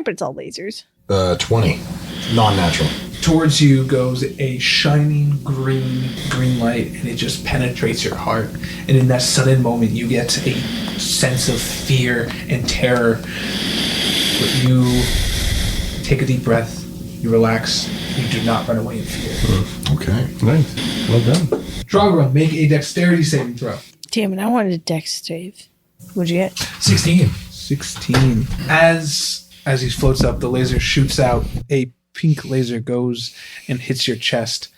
it's all lasers. 20. Non-natural. Towards you goes a shining green light, and it just penetrates your heart. And in that sudden moment, you get a sense of fear and terror. But you take a deep breath, You relax. You do not run away in fear. Okay. Nice. Well done. Drogra, make a dexterity saving throw. Damn it, I wanted a dex save. What'd you get? 16. 16. As he floats up, the laser shoots out. A pink laser goes and hits your chest.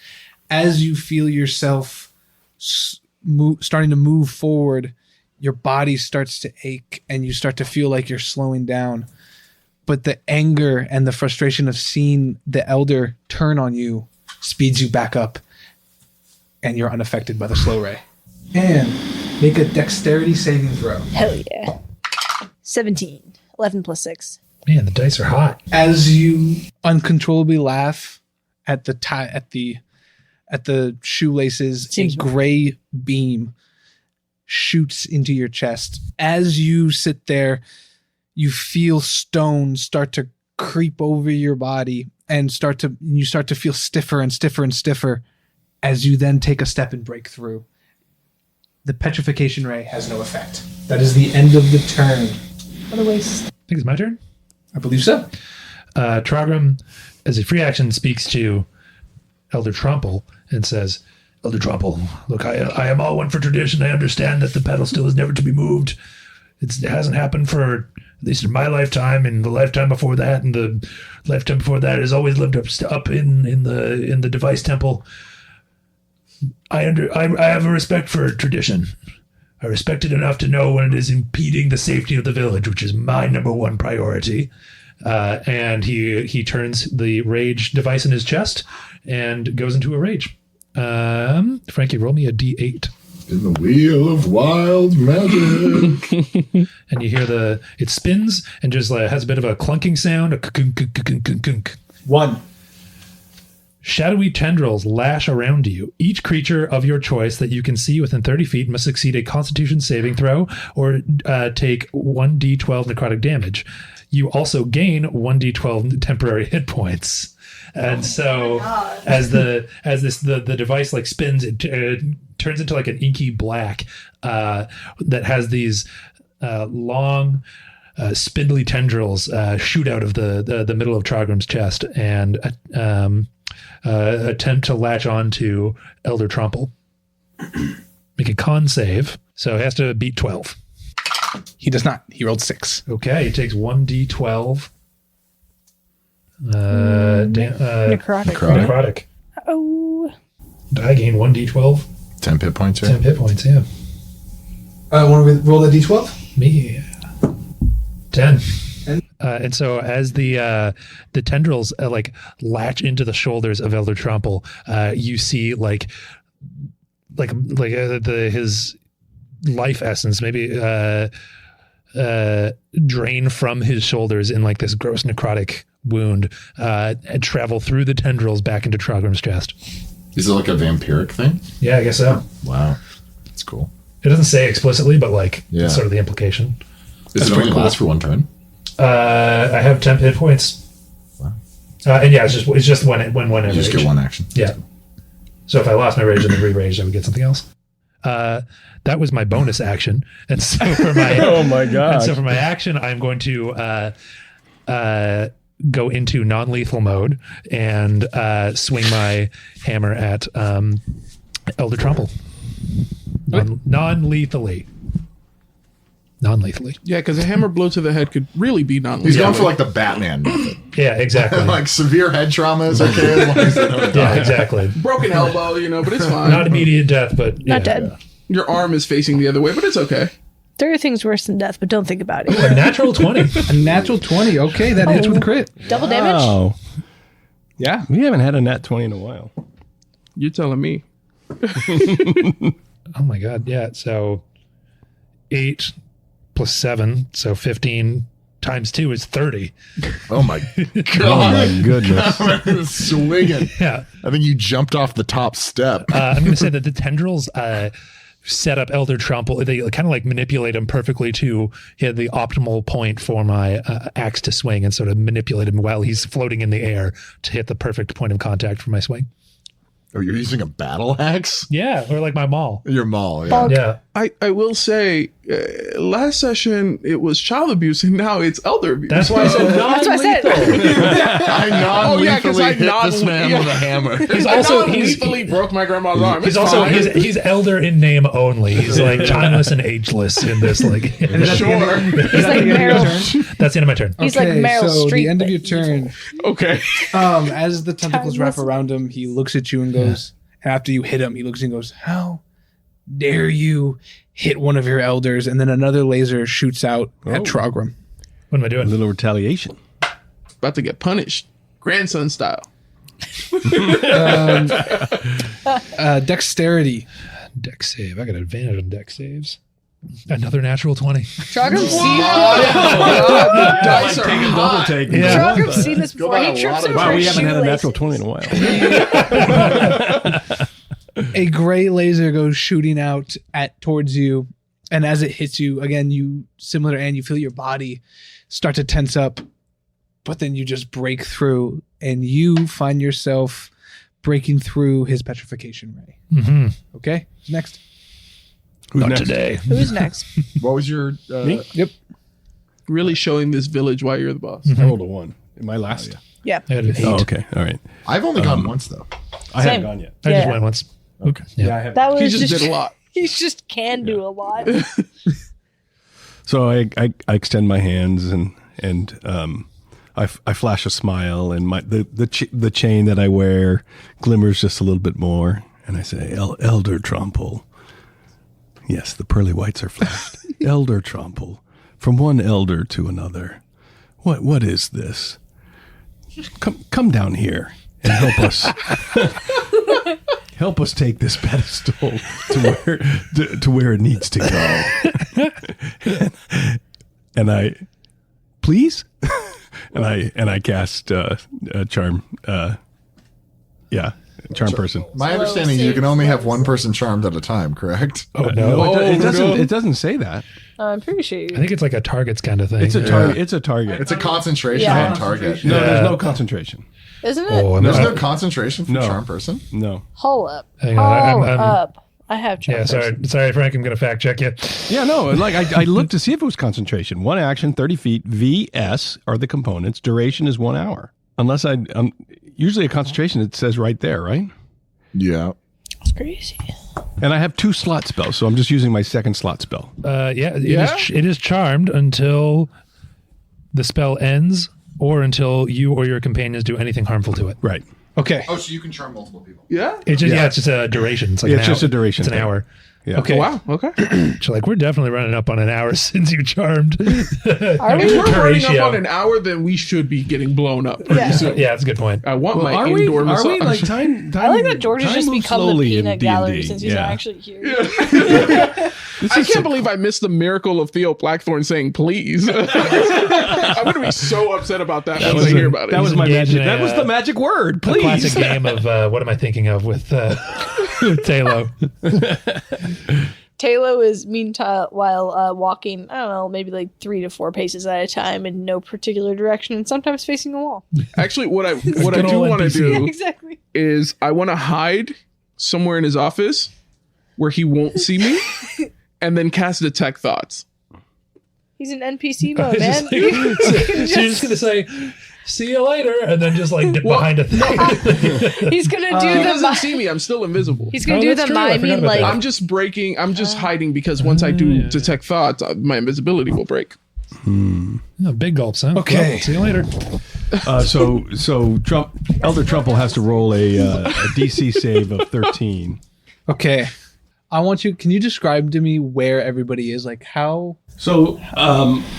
As you feel yourself starting to move forward, your body starts to ache and you start to feel like you're slowing down. But the anger and the frustration of seeing the elder turn on you speeds you back up, and you're unaffected by the slow ray. And make a dexterity saving throw. Hell yeah. 17. 11 plus 6. Man, the dice are hot. As you uncontrollably laugh at the shoelaces, Seems a gray beam shoots into your chest. As you sit there, you feel stones start to creep over your body and you start to feel stiffer and stiffer and stiffer as you then take a step and break through. The petrification ray has no effect. That is the end of the turn. What a waste. I think it's my turn. I believe so. Trogram, as a free action, speaks to Elder Trumple and says, Elder Trumple, look, I am all one for tradition. I understand that the pedestal is never to be moved. It hasn't happened for, at least in my lifetime, and the lifetime before that, and the lifetime before that, has always lived up in the device temple. I have a respect for tradition. I respect it enough to know when it is impeding the safety of the village, which is my number one priority. And he turns the rage device in his chest and goes into a rage. Frankie, roll me a D8. In the wheel of wild magic. And you hear it spins and just has a bit of a clunking sound. A kunk. 1. Shadowy tendrils lash around you. Each creature of your choice that you can see within 30 feet must succeed a Constitution saving throw or take 1d12 necrotic damage. You also gain 1d12 temporary hit points. And so, as the device like spins, it turns into like an inky black that has these long, spindly tendrils shoot out of the middle of Trogram's chest and attempt to latch on to Elder Trumple. Make a con save, so he has to beat 12. He does not. He rolled 6. Okay, he takes 1d12. Necrotic. Oh. I gain 1d12. 10 hit points, right? 10 hit points, yeah. Want to roll the d12? Me. 10. And so as the tendrils like latch into the shoulders of Elder Trumple, you see his life essence maybe drain from his shoulders in like this gross necrotic wound and travel through the tendrils back into Trogram's chest. Is it like a vampiric thing? Yeah, I guess so. Wow. That's cool. It doesn't say explicitly, but like Yeah. sort of the implication. Does it only last for one turn? I have 10 hit points. Wow. And yeah, it's just when I You just rage. get one action. Yeah. So if I lost my rage and then re-raged, I would get something else. That was my bonus action, and so for my Oh my god. and so for my action, I'm going to go into non-lethal mode and swing my hammer at Elder Trumple. Non-lethally. Yeah, because a hammer blow to the head could really be non-lethal. He's going for like the Batman method. Yeah, exactly. Like severe head trauma is okay as long as they don't die. Yeah, exactly. broken elbow, but it's fine. Not immediate death, but Not yeah. dead. Your arm is facing the other way, but it's okay. There are things worse than death, but don't think about it. A natural 20. A natural 20. Okay, that hits with a crit. Double damage? Wow. Yeah. We haven't had a nat 20 in a while. You're telling me. Oh my god, yeah. So 8 plus 7, so 15 times 2 is 30. Oh my Oh god. my goodness. Swinging. Yeah. I think you jumped off the top step. I'm going to say that the tendrils set up Elder Trumple. They kind of like manipulate him perfectly to hit the optimal point for my axe to swing and sort of manipulate him while he's floating in the air to hit the perfect point of contact for my swing. Oh, you're using a battle axe? Yeah, or like my maul. Your maul, yeah. Bog. Yeah. I will say, last session it was child abuse, and now it's elder abuse. That's why I said That's what I said. I non-lethally hit this man with a hammer. He's also he's broke my grandma's arm. He's also he's elder in name only. He's like timeless and ageless in this. Like He's like Meryl. that's the end of my turn. He's like Meryl so Streep, the end of but your turn. okay. As the tentacles wrap Timeless. around him, he looks at you and goes, after you hit him, he looks and goes, how dare you hit one of your elders? And then another laser shoots out at Trogram. What am I A doing? little retaliation. About to get punished, grandson style. Dexterity. Deck save. I got advantage on deck saves. Another natural 20. Trogram's Dice are Take a double take. Yeah. Trogram's seen this before. He trips over Wow, we his haven't had a natural shoelaces. 20 in a while. A gray laser goes shooting out towards you, and as it hits you, again, you similar and you feel your body start to tense up, but then you just break through, and you find yourself breaking through his petrification ray. Mm-hmm. Okay, next. Who's Not next? today. Who's next? What was your? Me? Yep. Really showing this village why you're the boss. I rolled a 1. Am I last? Yeah. I got an 8. Oh, okay. All right. I've only gone once though. I Same. haven't gone yet. I just Yeah. went once. Okay. Yeah. I haven't. That was He just did a lot. He just can do a lot. So I extend my hands and I flash a smile, and the chain that I wear glimmers just a little bit more, and I say, Elder Trumple. Yes, the pearly whites are flashed. Elder Trumple, from one elder to another. What is this? Come down here and help us. Help us take this pedestal to where it needs to go. And I, please, and I cast charm. Charm person. My understanding, you can only have one person charmed at a time, correct? Oh, no. It doesn't. It doesn't say that. I'm pretty sure. I think it's like a targets kind of thing. It's a target. It's a target. It's a concentration Yeah. on target. No, Yeah. there's no concentration. Isn't it? Oh, I'm There's not- no concentration for No. charm person. No. Hold up. Hang on, Hold I'm- up. I have Yeah, charm. sorry, Frank. I'm going to fact check you. Yeah, no. Like I looked to see if it was concentration. One action, 30 feet. VS are the components. Duration is 1 hour. Unless usually a concentration. It says right there, right? Yeah. That's crazy. And I have 2 slot spells, so I'm just using my second slot spell. It is charmed until the spell ends, or until you or your companions do anything harmful to it. Right. Okay. Oh, so you can charm multiple people. Yeah. It's just a duration. It's like It's just a duration It's an thing. hour. Yeah. Okay. Wow. Okay. So like we're definitely running up on an hour since you charmed. Are we? If we're running up Horatio. on an hour, then we should be getting blown up pretty Yeah. soon. Yeah, that's a good point. I want my Are indoor we massage. like time? I like that George has time just moves become the slowly in peanut D&D. gallery since he's Yeah. not actually here. I can't believe I missed the miracle of Theo Blackthorn saying please. I'm going to be so upset about that once I hear about it. That was my Engaged magic. in a, That was the magic word. A Please. classic game of what am I thinking of with Taylo. Taylo is meanwhile while walking, I don't know, maybe like 3 to 4 paces at a time in no particular direction, and sometimes facing a wall. Actually, what I Good do old want to NPC. do Exactly. is I want to hide somewhere in his office where he won't see me, and then cast detect thoughts. He's in NPC mode, man. So you're just gonna say, "See you later," and then just like dip behind a thing. He's gonna do He the doesn't see me. I'm still invisible. He's gonna Oh, do that's the true. I forgot miming about like that. I'm just breaking. I'm just hiding because once I do detect thoughts, my invisibility will break. Oh, big gulps, huh? Okay. Well, see you later. So Elder Trumple has to roll a DC save of 13. Okay. I want you. Can you describe to me where everybody is? Like how? So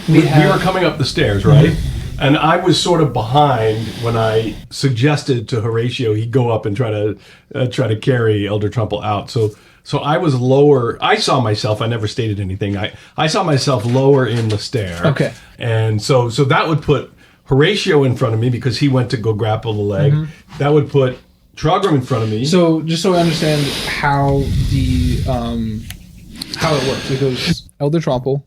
we were coming up the stairs, right? And I was sort of behind when I suggested to Horatio he go up and try to carry Elder Trumple out. So I was lower. I saw myself. I never stated anything. I saw myself lower in the stair. Okay. And so that would put Horatio in front of me because he went to go grapple the leg. That would put Trogram in front of me. So just so I understand how the how it works, it goes Elder Tromple,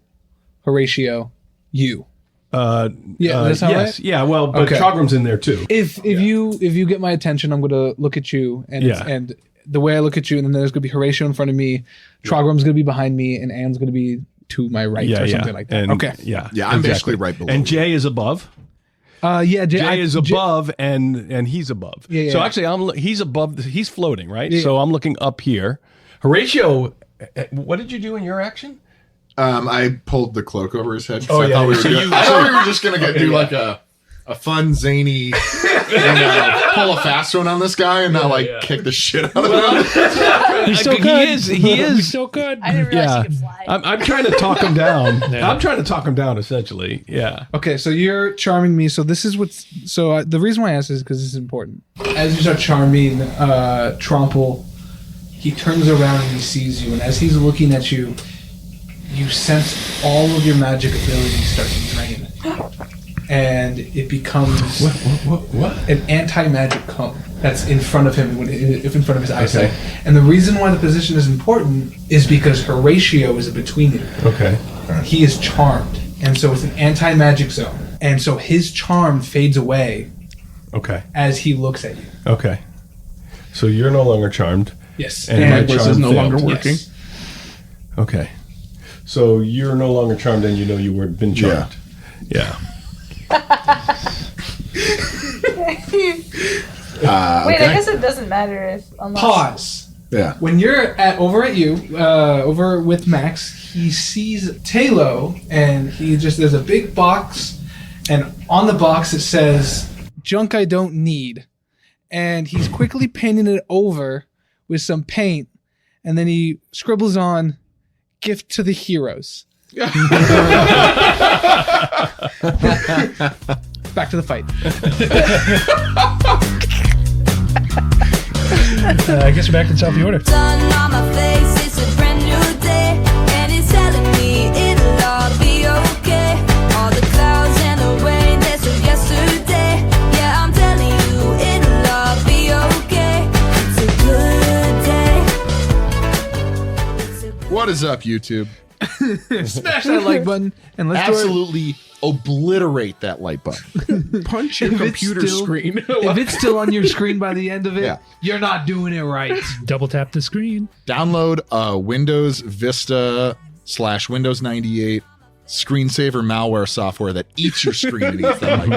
Horatio, you. That's how yes, right? yeah. Well, but Okay. Trogram's in there too. If you get my attention, I'm gonna look at you and Yeah. and the way I look at you, and then there's going to be Horatio in front of me, Trogram's going to be behind me, and Anne's going to be to my right or something like that. And- Okay. Yeah. Yeah, I'm basically right below. And Jay is above. Yeah, Jay is above, and he's above. Yeah, so yeah. actually, he's above. He's floating, right? Yeah. So I'm looking up here. Horatio, what did you do in your action? I pulled the cloak over his head. 'Cause Oh, I yeah, thought we yeah. were So doing- you- I thought we were just gonna do like a fun zany, pull a fast one on this guy and not like kick the shit out of him. We still He could. is. We still could. I didn't realize Yeah. you could fly. I'm trying to talk him down. Yeah. I'm trying to talk him down, essentially. Yeah. Okay, so you're charming me. So this is what's. So the reason why I asked is because this is important. As you start charming Tromple, he turns around and he sees you, and as he's looking at you, you sense all of your magic abilities start to drain, and it becomes What? an anti-magic cone that's in front of him, if in front of his eyesight. And the reason why the position is important is because Horatio is between you. Okay. He is charmed, and so it's an anti-magic zone, and so his charm fades away Okay. as he looks at you. Okay. So you're no longer charmed. Yes, And My my bliss charm is no failed. longer working. Yes. Okay. So you're no longer charmed, and you know you were been charmed. Yeah. Wait, I guess it doesn't matter if unless Pause. Yeah. When you're over at you, over with Max, he sees Taylo, and there's a big box, and on the box it says "junk I don't need," and he's quickly painting it over with some paint, and then he scribbles on "gift to the heroes." Back to the fight. I guess we're back in South the Order. Sun on my face, it's a brand new day, and it's telling me it'll all be okay. All the clouds and the rain, that's of yesterday. Yeah, I'm telling you, it'll all be okay. It's a good day. It's a good What is up, YouTube? Smash that like button, and let's do it. Absolutely obliterate that like button. Punch your If it's computer still- screen. If it's still on your screen by the end of it, Yeah. you're not doing it right. Double tap the screen. Download Windows Vista / Windows 98 screensaver malware software that eats your screen and eats that like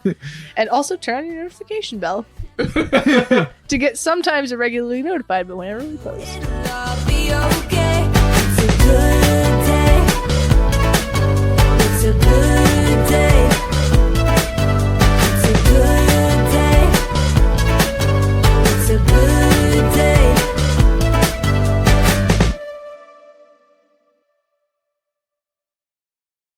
button. and also turn on your notification bell to get sometimes irregularly notified, but whenever we post. It'll all be okay. It's a good day. It's a good